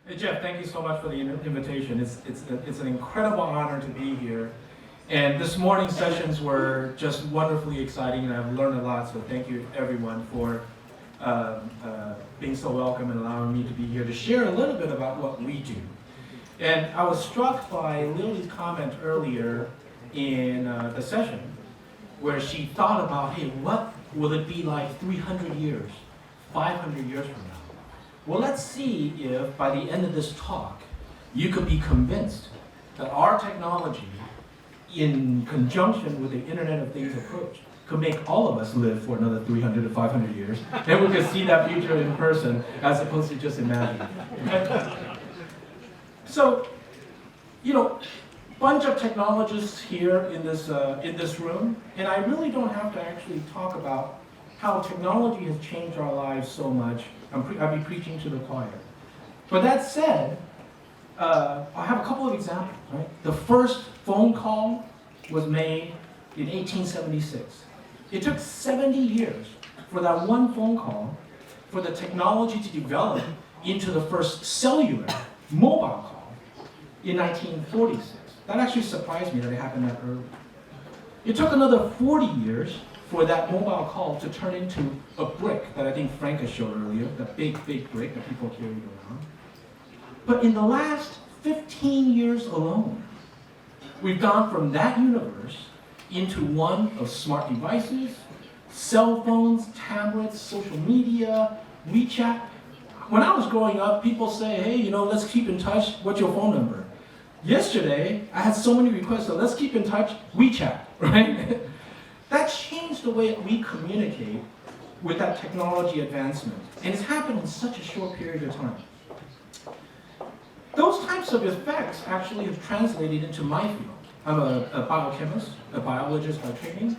Hey Jeff, thank you so much for the invitation. It's an incredible honor to be here. And this morning's sessions were just wonderfully exciting, and I've learned a lot. So thank you everyone for being so welcome and allowing me to be here to share a little bit about what we do. And I was struck by Lily's comment earlier in the session, where she thought about, hey, what will it be like 300 years, 500 years from now? Well, let's see if by the end of this talk, you could be convinced that our technology, in conjunction with the Internet of Things approach, could make all of us live for another 300 to 500 years, and we could see that future in person as opposed to just imagining it. So, bunch of technologists here in this room, and I really don't have to actually talk about how technology has changed our lives so much. I'll be preaching to the choir. But that said, I have a couple of examples. Right? The first phone call was made in 1876. It took 70 years for that one phone call for the technology to develop into the first cellular mobile call in 1946. That actually surprised me that it happened that early. It took another 40 years for that mobile call to turn into a brick that I think Frank has showed earlier, the big brick that people carry around. But in the last 15 years alone, we've gone from that universe into one of smart devices, cell phones, tablets, social media, WeChat. When I was growing up, people say, hey, let's keep in touch. What's your phone number? Yesterday, I had so many requests, so let's keep in touch, WeChat, right? That changed the way we communicate with that technology advancement. And it's happened in such a short period of time. Those types of effects actually have translated into my field. I'm a biochemist, a biologist by training.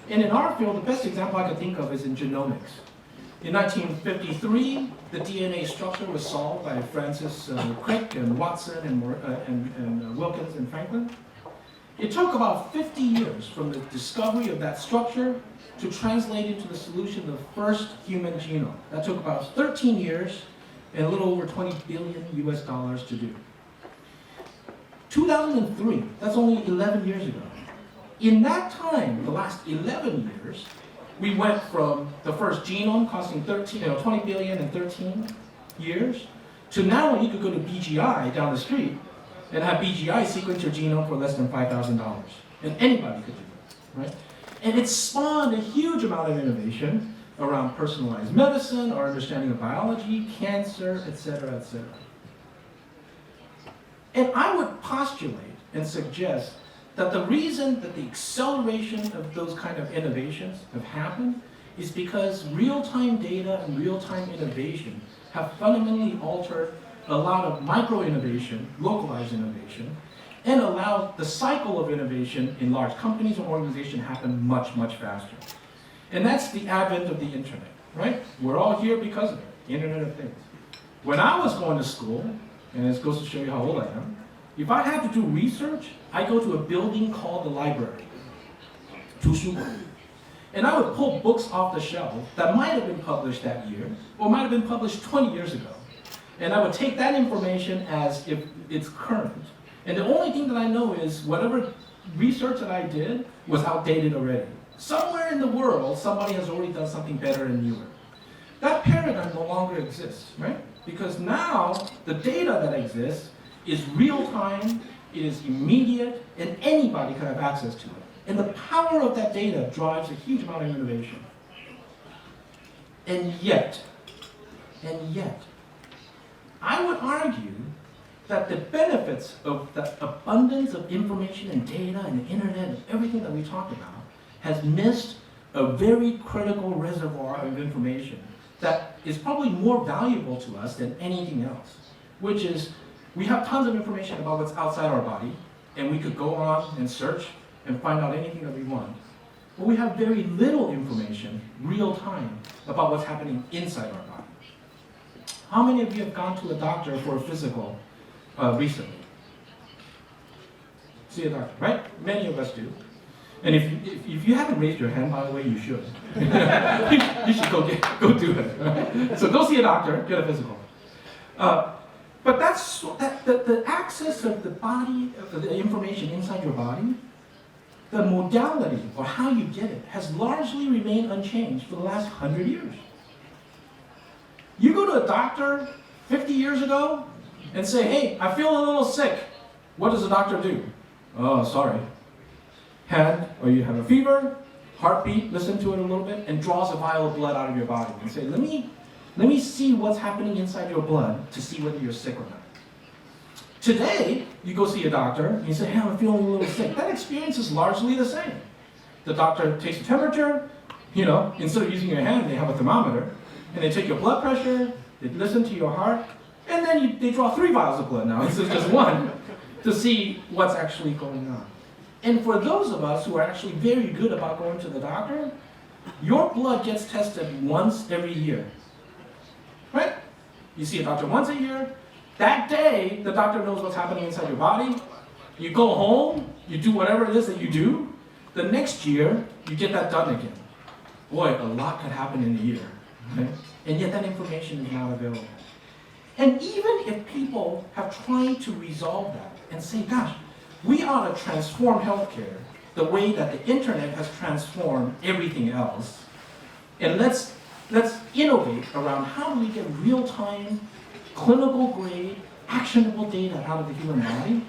And in our field, the best example I could think of is in genomics. In 1953, the DNA structure was solved by Francis Crick and Watson and Wilkins and Franklin. It took about 50 years from the discovery of that structure to translate into the solution of the first human genome. That took about 13 years and a little over $20 billion US to do. 2003, that's only 11 years ago. In that time, the last 11 years, we went from the first genome costing 20 billion in 13 years to now you could go to BGI down the street and have BGI sequence your genome for less than $5,000. And anybody could do it, right? And it spawned a huge amount of innovation around personalized medicine, our understanding of biology, cancer, et cetera, et cetera. And I would postulate and suggest that the reason that the acceleration of those kind of innovations have happened is because real-time data and real-time innovation have fundamentally altered a lot of micro-innovation, localized innovation, and allowed the cycle of innovation in large companies and organizations happen much, much faster. And that's the advent of the internet, right? We're all here because of it, the Internet of Things. When I was going to school, and this goes to show you how old I am, if I had to do research, I go to a building called the library, 图书馆. And I would pull books off the shelf that might have been published that year, or might have been published 20 years ago. And I would take that information as if it's current. And the only thing that I know is whatever research that I did was outdated already. Somewhere in the world, somebody has already done something better and newer. That paradigm no longer exists, right? Because now the data that exists is real time, it is immediate, and anybody can have access to it. And the power of that data drives a huge amount of innovation. And yet, I would argue that the benefits of the abundance of information and data and the internet and everything that we talked about has missed a very critical reservoir of information that is probably more valuable to us than anything else, which is we have tons of information about what's outside our body, and we could go on and search and find out anything that we want. But we have very little information, real time, about what's happening inside our body. How many of you have gone to a doctor for a physical recently? See a doctor, right? Many of us do. And if you haven't raised your hand, by the way, you should. You should go do it. Right? So go see a doctor, get a physical. But the access of the body, of the information inside your body, the modality or how you get it has largely remained unchanged for the last 100 years. You go to a doctor 50 years ago and say, hey, I feel a little sick. What does the doctor do? Oh, sorry. Or you have a fever, heartbeat, listen to it a little bit, and draws a vial of blood out of your body and say, let me see what's happening inside your blood to see whether you're sick or not. Today, you go see a doctor, and you say, hey, I'm feeling a little sick. That experience is largely the same. The doctor takes your temperature, instead of using your hand, they have a thermometer, and they take your blood pressure, they listen to your heart, and then they draw 3 vials of blood now instead of just 1 to see what's actually going on. And for those of us who are actually very good about going to the doctor, your blood gets tested once every year. Right? You see a doctor once a year. That day, the doctor knows what's happening inside your body. You go home, you do whatever it is that you do. The next year, you get that done again. Boy, a lot could happen in a year. Right? And yet that information is not available. And even if people have tried to resolve that and say, gosh, we ought to transform healthcare the way that the internet has transformed everything else, and let's innovate around how do we get real-time, clinical-grade, actionable data out of the human body.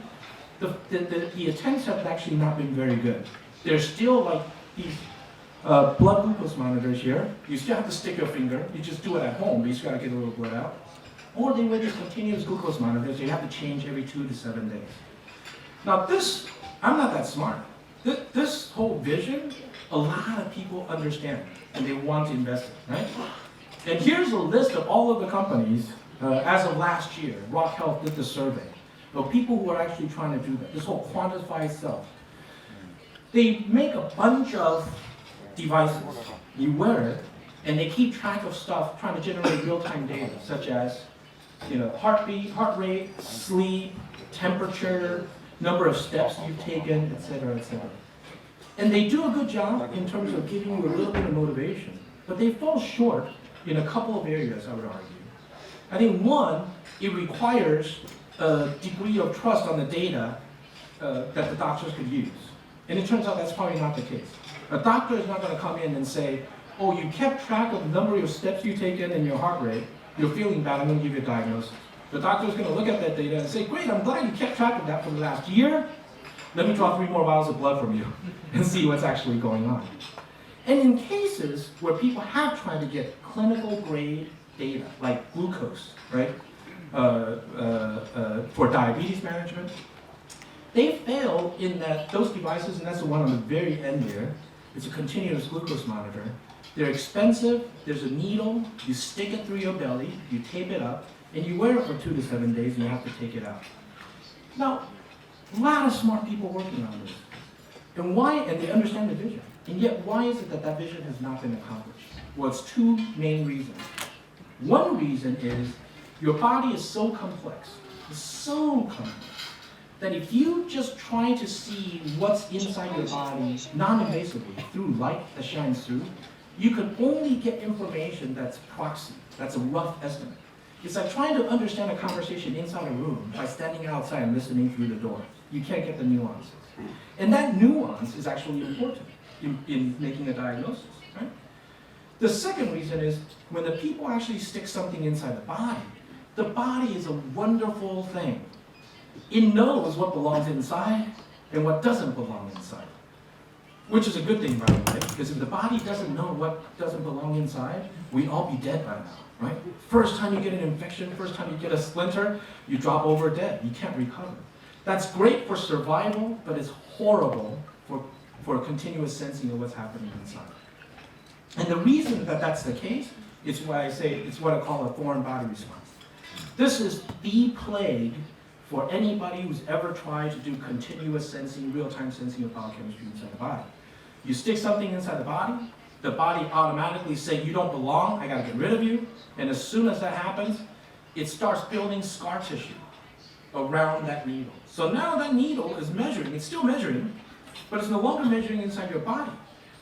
The attempts have actually not been very good. There's still like these blood glucose monitors here. You still have to stick your finger. You just do it at home, but you just got to get a little blood out. Or they wear these continuous glucose monitors. You have to change every 2 to 7 days. Now this, I'm not that smart. This whole vision, a lot of people understand and they want to invest in, right? And here's a list of all of the companies as of last year. Rock Health did the survey of people who are actually trying to do that, this whole quantified self. They make a bunch of devices. You wear it, and they keep track of stuff, trying to generate real-time data, such as heartbeat, heart rate, sleep, temperature, number of steps you've taken, et cetera, et cetera. And they do a good job in terms of giving you a little bit of motivation, but they fall short in a couple of areas, I would argue. I think one, it requires a degree of trust on the data that the doctors could use. And it turns out that's probably not the case. A doctor is not going to come in and say, oh, you kept track of the number of steps you've taken and your heart rate, you're feeling bad, I'm going to give you a diagnosis. The doctor is going to look at that data and say, great, I'm glad you kept track of that for the last year. Let me draw 3 more vials of blood from you and see what's actually going on. And in cases where people have tried to get clinical grade data, like glucose, right, for diabetes management, they fail in that those devices, and that's the one on the very end there, it's a continuous glucose monitor. They're expensive, there's a needle, you stick it through your belly, you tape it up, and you wear it for 2 to 7 days and you have to take it out. Now, a lot of smart people working on this. And why, and they understand the vision. And yet, why is it that that vision has not been accomplished? Well, it's 2 main reasons. One reason is your body is so complex, that if you just try to see what's inside your body non-invasively through light that shines through, you can only get information that's proxy, that's a rough estimate. It's like trying to understand a conversation inside a room by standing outside and listening through the door. You can't get the nuances. And that nuance is actually important in making a diagnosis, right? The second reason is when the people actually stick something inside the body is a wonderful thing. It knows what belongs inside and what doesn't belong inside. Which is a good thing, by the way, because if the body doesn't know what doesn't belong inside, we'd all be dead by now, right? First time you get an infection, first time you get a splinter, you drop over dead. You can't recover. That's great for survival, but it's horrible for continuous sensing of what's happening inside. And the reason that that's the case is why I say it's what I call a foreign body response. This is the plague for anybody who's ever tried to do continuous sensing, real-time sensing of biochemistry inside the body. You stick something inside the body automatically says, you don't belong, I gotta get rid of you. And as soon as that happens, it starts building scar tissue around that needle. So now that needle is measuring, it's still measuring, but it's no longer measuring inside your body.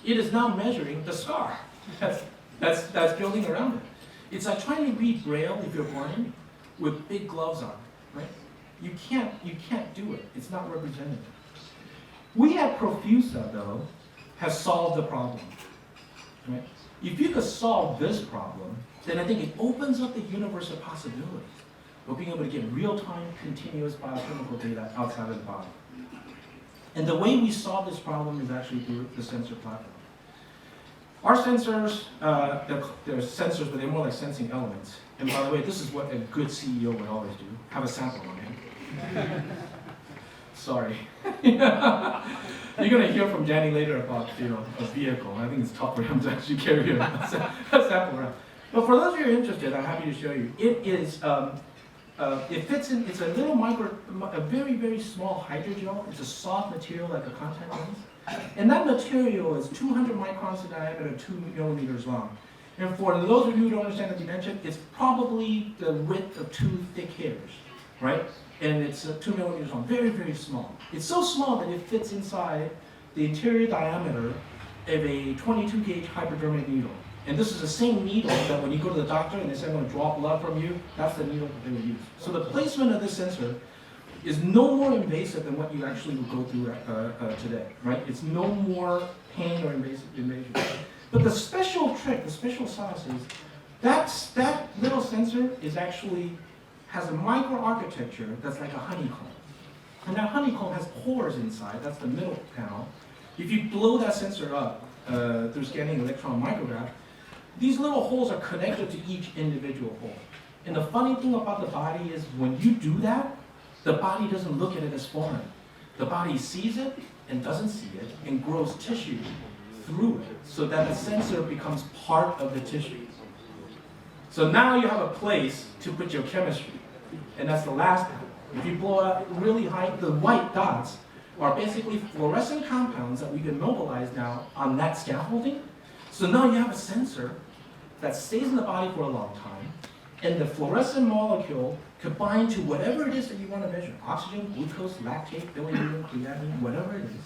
It is now measuring the scar that's building around it. It's like trying to read Braille if you're blind with big gloves on. right? You can't do it. It's not representative. We at Profusa, though, have solved the problem, right? If you could solve this problem, then I think it opens up the universe of possibilities of being able to get real-time, continuous biochemical data outside of the body. And the way we solve this problem is actually through the sensor platform. Our sensors, they're sensors, but they're more like sensing elements. And by the way, this is what a good CEO would always do. Have a sample on him. Sorry. You're going to hear from Danny later about a vehicle. I think it's tough for him to actually carry a sample around. But for those of you who are interested, I'm happy to show you. It is, it fits in, it's a little a very, very small hydrogel. It's a soft material like a contact lens. And that material is 200 microns in diameter, 2 millimeters long. And for those of you who don't understand the dimension, it's probably the width of 2 thick hairs, right? And it's 2 millimeters long, very, very small. It's so small that it fits inside the interior diameter of a 22 gauge hypodermic needle. And this is the same needle that when you go to the doctor and they say, I'm going to draw blood from you, that's the needle that they would use. So the placement of this sensor is no more invasive than what you actually would go through today, right? It's no more pain or invasion. But the special trick, the special sauce is that little sensor is actually has a microarchitecture that's like a honeycomb. And that honeycomb has pores inside, that's the middle panel. If you blow that sensor up through scanning electron micrograph, these little holes are connected to each individual hole. And the funny thing about the body is when you do that, the body doesn't look at it as foreign. The body sees it and doesn't see it and grows tissue through it so that the sensor becomes part of the tissue. So now you have a place to put your chemistry. And that's the last part. If you blow up really high, the white dots are basically fluorescent compounds that we can mobilize now on that scaffolding. So now you have a sensor that stays in the body for a long time, and the fluorescent molecule could bind to whatever it is that you want to measure. Oxygen, glucose, lactate, bilirubin, creatinine, whatever it is.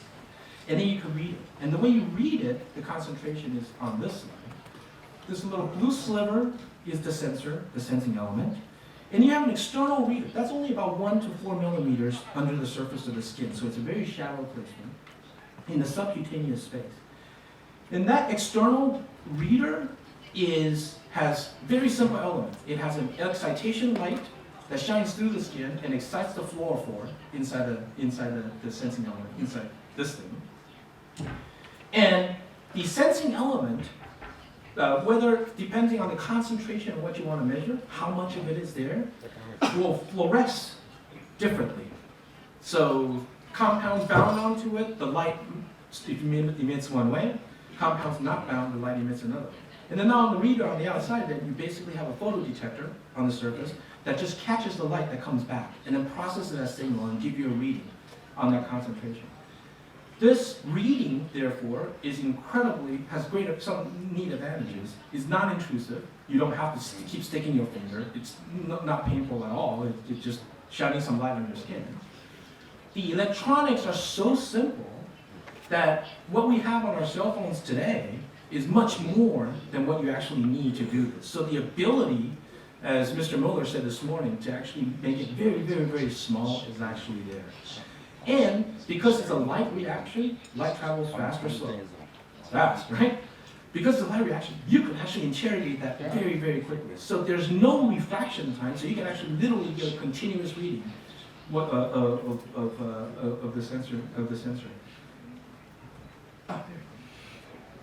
And then you can read it. And the way you read it, the concentration is on this slide. This little blue sliver is the sensor, the sensing element. And you have an external reader. That's only about 1 to 4 millimeters under the surface of the skin. So it's a very shallow placement in the subcutaneous space. And that external reader has very simple elements. It has an excitation light that shines through the skin and excites the fluorophore inside the sensing element, inside this thing. And the sensing element, whether depending on the concentration of what you want to measure, how much of it is there, will fluoresce differently. So compounds bound onto it, the light emits one way. Compounds not bound, the light emits another. And then now on the reader on the outside, then you basically have a photodetector on the surface that just catches the light that comes back and then processes that signal and give you a reading on that concentration. This reading, therefore, is has some neat advantages. It's non-intrusive. You don't have to keep sticking your finger. It's not painful at all. It's just shining some light on your skin. The electronics are so simple that what we have on our cell phones today is much more than what you actually need to do this. So the ability, as Mr. Mueller said this morning, to actually make it very, very, very small is actually there. And because it's a light reaction, light travels fast or slow? Fast, right? Because it's a light reaction, you can actually interrogate that very, very quickly. So there's no refraction time, so you can actually literally get a continuous reading of the sensor.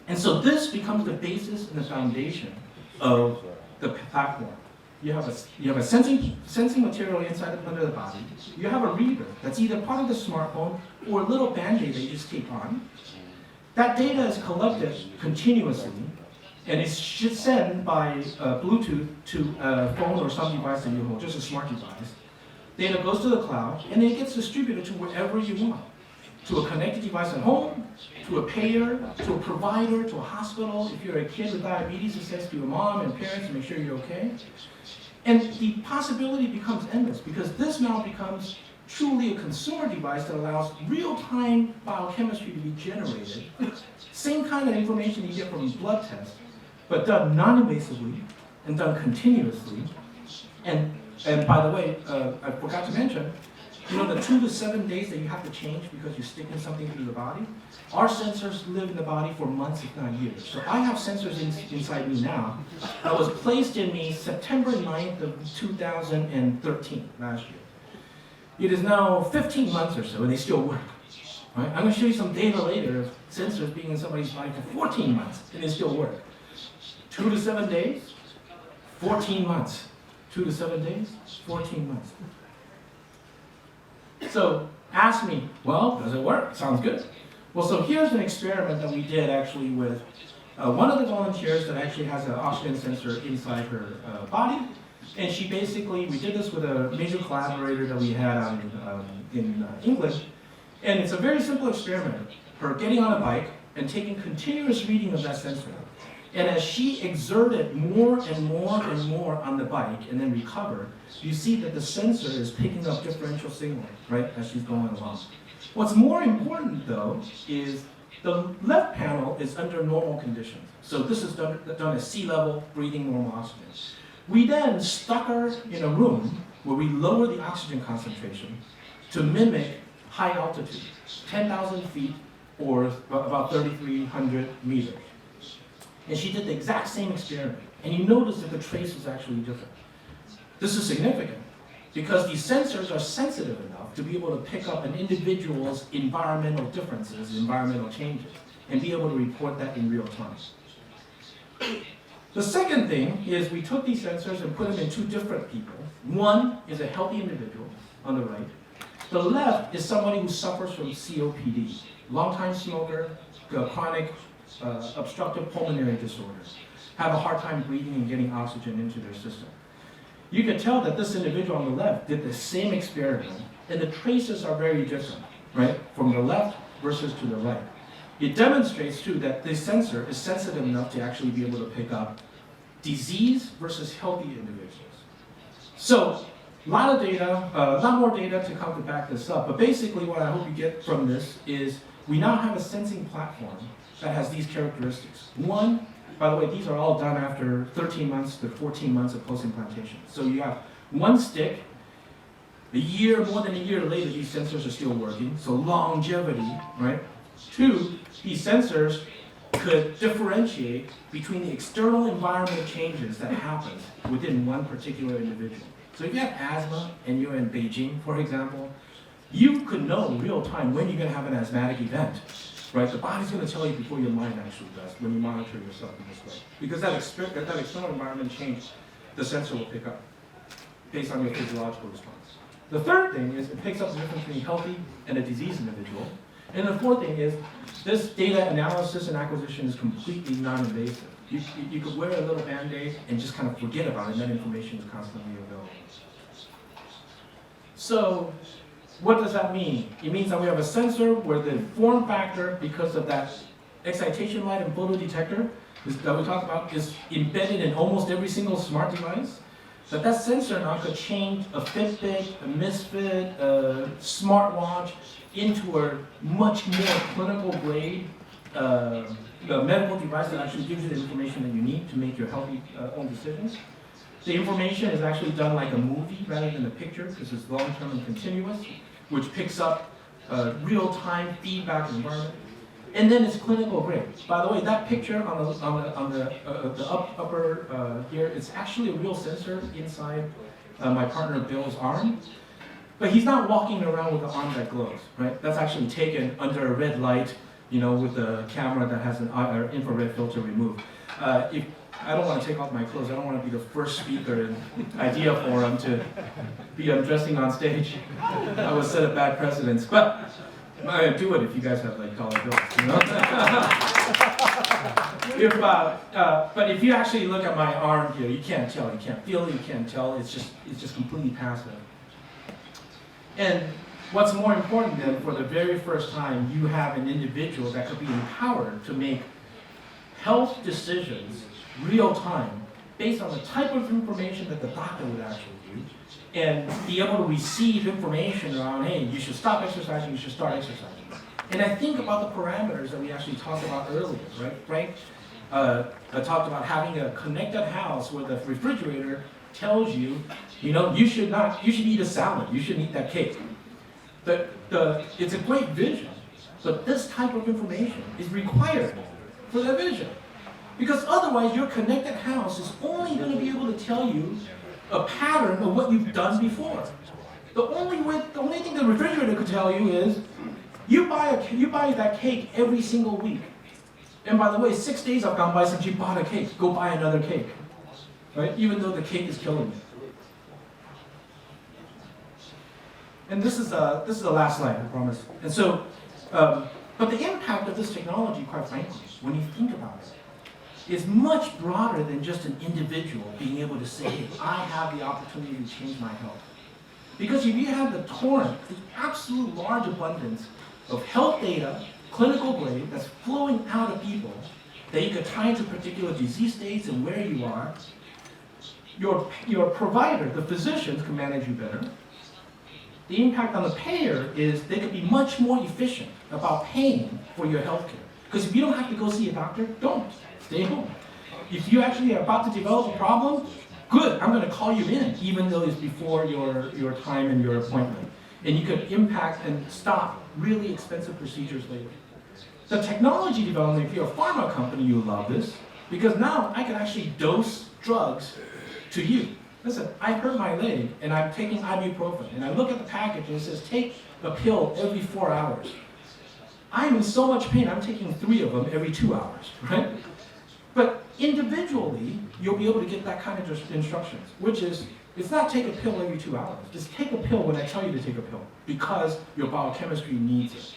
And so this becomes the basis and the foundation of the platform. You have a sensing material inside under the body. You have a reader that's either part of the smartphone or a little band-aid that you just tape on. That data is collected continuously, and it's sent by Bluetooth to a phone or some device that you hold, just a smart device. Data goes to the cloud, and then it gets distributed to wherever you want. To a connected device at home, to a payer, to a provider, to a hospital. If you're a kid with diabetes, it says to your mom and parents to make sure you're okay. And the possibility becomes endless because this now becomes truly a consumer device that allows real-time biochemistry to be generated. Same kind of information you get from a blood test, but done non-invasively and done continuously. And And by the way, I forgot to mention, you know the 2 to 7 days that you have to change because you're sticking something through the body? Our sensors live in the body for months, if not years. So I have sensors inside me now that was placed in me September 9th of 2013, last year. It is now 15 months or so, and they still work. Right? I'm going to show you some data later of sensors being in somebody's body for 14 months, and they still work. 2 to 7 days, 14 months. 2 to 7 days, 14 months. So ask me, well, does it work? Sounds good. Well, so here's an experiment that we did actually with one of the volunteers that actually has an oxygen sensor inside her body. And she basically, we did this with a major collaborator that we had in England. And it's a very simple experiment. Her getting on a bike and taking continuous reading of that sensor. And as she exerted more and more and more on the bike and then recovered, you see that the sensor is picking up differential signal, right, as she's going along. What's more important, though, is the left panel is under normal conditions. So this is done at sea level, breathing normal oxygen. We then stuck her in a room where we lower the oxygen concentration to mimic high altitude, 10,000 feet or about 3,300 meters. And she did the exact same experiment. And you notice that the trace is actually different. This is significant because these sensors are sensitive enough to be able to pick up an individual's environmental differences, environmental changes, and be able to report that in real time. The second thing is we took these sensors and put them in 2 different people. One is a healthy individual on the right. The left is somebody who suffers from COPD, long-time smoker, chronic obstructive pulmonary disorders, have a hard time breathing and getting oxygen into their system. You can tell that this individual on the left did the same experiment, and the traces are very different, right, from the left versus to the right. It demonstrates, too, that this sensor is sensitive enough to actually be able to pick up disease versus healthy individuals. So, a lot of data, a lot more data to come to back this up, but basically what I hope you get from this is we now have a sensing platform that has these characteristics. One, by the way, these are all done after 13 months to 14 months of post-implantation. So you have one stick, more than a year later, these sensors are still working, so longevity, right? 2, these sensors could differentiate between the external environmental changes that happen within one particular individual. So if you have asthma and you're in Beijing, for example, you could know in real time when you're going to have an asthmatic event. Right? The body's going to tell you before your mind actually does when you monitor yourself in this way. Because that external environment change, the sensor will pick up based on your physiological response. The third thing is it picks up the difference between healthy and a diseased individual. And the fourth thing is this data analysis and acquisition is completely non-invasive. You could wear a little Band-Aid and just kind of forget about it, and that information is constantly available. So, what does that mean? It means that we have a sensor where the form factor, because of that excitation light and photodetector that we talked about, is embedded in almost every single smart device. That sensor now could change a Fitbit, a Misfit, a smartwatch into a much more clinical grade medical device that actually gives you the information that you need to make your healthy own decisions. The information is actually done like a movie rather than a picture because it's long-term and continuous, which picks up real-time feedback environment. And then it's clinical grade. By the way, that picture on the upper here, it's actually a real sensor inside my partner Bill's arm. But he's not walking around with an arm that glows, right? That's actually taken under a red light, you know, with a camera that has an infrared filter removed. I don't want to take off my clothes. I don't want to be the first speaker in Idea Forum to be undressing on stage. I would set a bad precedence. But I do it if you guys have like dollar bills, you know? But if you actually look at my arm here, you can't tell. You can't feel it. You can't tell. It's just completely passive. And what's more important than for the very first time, you have an individual that could be empowered to make health decisions real time based on the type of information that the doctor would actually use and be able to receive information around, hey, you should stop exercising, you should start exercising. And I think about the parameters that we actually talked about earlier, right? Frank talked about having a connected house where the refrigerator tells you, you should eat a salad, you shouldn't eat that cake. It's a great vision, but this type of information is required for that vision. Because otherwise, your connected house is only going to be able to tell you a pattern of what you've done before. The only thing the refrigerator could tell you is, you buy that cake every single week. And by the way, 6 days have gone by since you bought a cake. Go buy another cake, right? Even though the cake is killing you. And this is the last slide, I promise. And so, but the impact of this technology, quite frankly, when you think about it, is much broader than just an individual being able to say, hey, I have the opportunity to change my health. Because if you have the torrent, the absolute large abundance of health data, clinical grade, that's flowing out of people, that you could tie into particular disease states and where you are, your provider, the physicians, can manage you better. The impact on the payer is they could be much more efficient about paying for your health care. Because if you don't have to go see a doctor, don't. Stay home. If you actually are about to develop a problem, good, I'm going to call you in, even though it's before your time and your appointment. And you could impact and stop really expensive procedures later. The technology development, if you're a pharma company, you love this, because now I can actually dose drugs to you. Listen, I hurt my leg and I'm taking ibuprofen, and I look at the package and it says take a pill every 4 hours. I'm in so much pain, I'm taking 3 of them every 2 hours, right? But individually, you'll be able to get that kind of instructions, which is, it's not take a pill every 2 hours. Just take a pill when I tell you to take a pill, because your biochemistry needs it.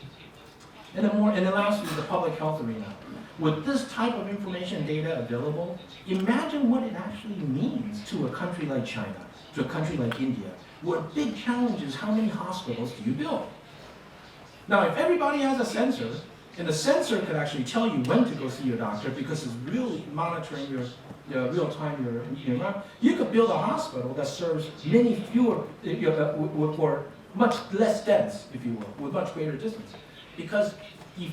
And then lastly, the public health arena. With this type of information data available, imagine what it actually means to a country like China, to a country like India, where a big challenge is how many hospitals do you build? Now, if everybody has a sensor, and the sensor could actually tell you when to go see your doctor because it's really monitoring your real time, you could build a hospital that serves many fewer, or much less dense, if you will, with much greater distance. Because the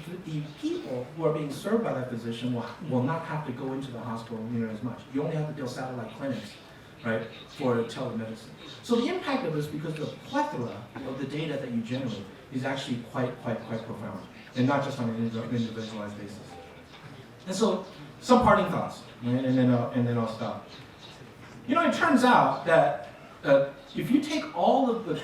people who are being served by that physician will not have to go into the hospital as much. You only have to build satellite clinics, right, for telemedicine. So the impact of this, because the plethora of the data that you generate, is actually quite profound, and not just on an individualized basis. And so, some parting thoughts, right? and then I'll stop. It turns out that if you take all of the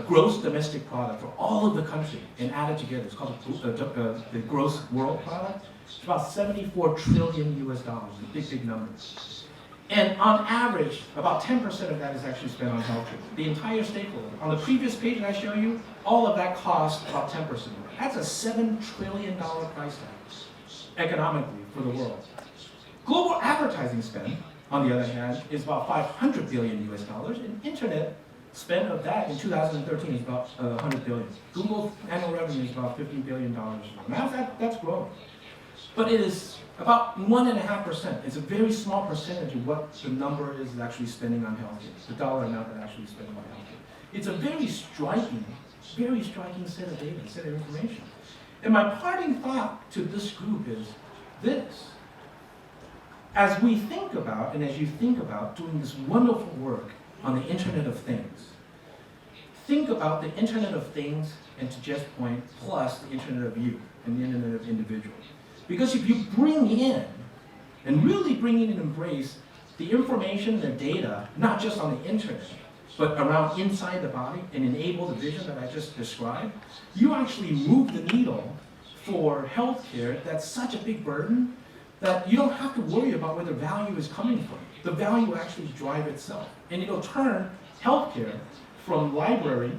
gross domestic product for all of the country and add it together, it's called the gross world product. It's about $74 trillion US, a big number. And on average, about 10% of that is actually spent on healthcare. The entire stakeholder. On the previous page that I show you, all of that costs about 10%. That's a $7 trillion price tag, economically, for the world. Global advertising spend, on the other hand, is about $500 billion US, and internet spend of that in 2013 is about $100 billion. Google's annual revenue is about $50 billion. Now that's growing. But it is about 1.5%. It's a very small percentage of what the number is actually spending on healthcare, the dollar amount that actually spending on healthcare. It's a very striking set of data, set of information. And my parting thought to this group is this. As we think about, and as you think about doing this wonderful work on the Internet of Things, think about the Internet of Things, and to Jeff's point, plus the Internet of You and the Internet of Individuals. Because if you bring in, and really bring in and embrace the information, the data, not just on the internet, but around inside the body, and enable the vision that I just described, you actually move the needle for healthcare that's such a big burden that you don't have to worry about where the value is coming from. The value will actually drive itself. And it'll turn healthcare from library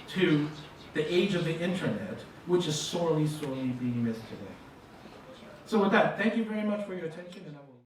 to the age of the internet, which is sorely being missed today. So with that, thank you very much for your attention. And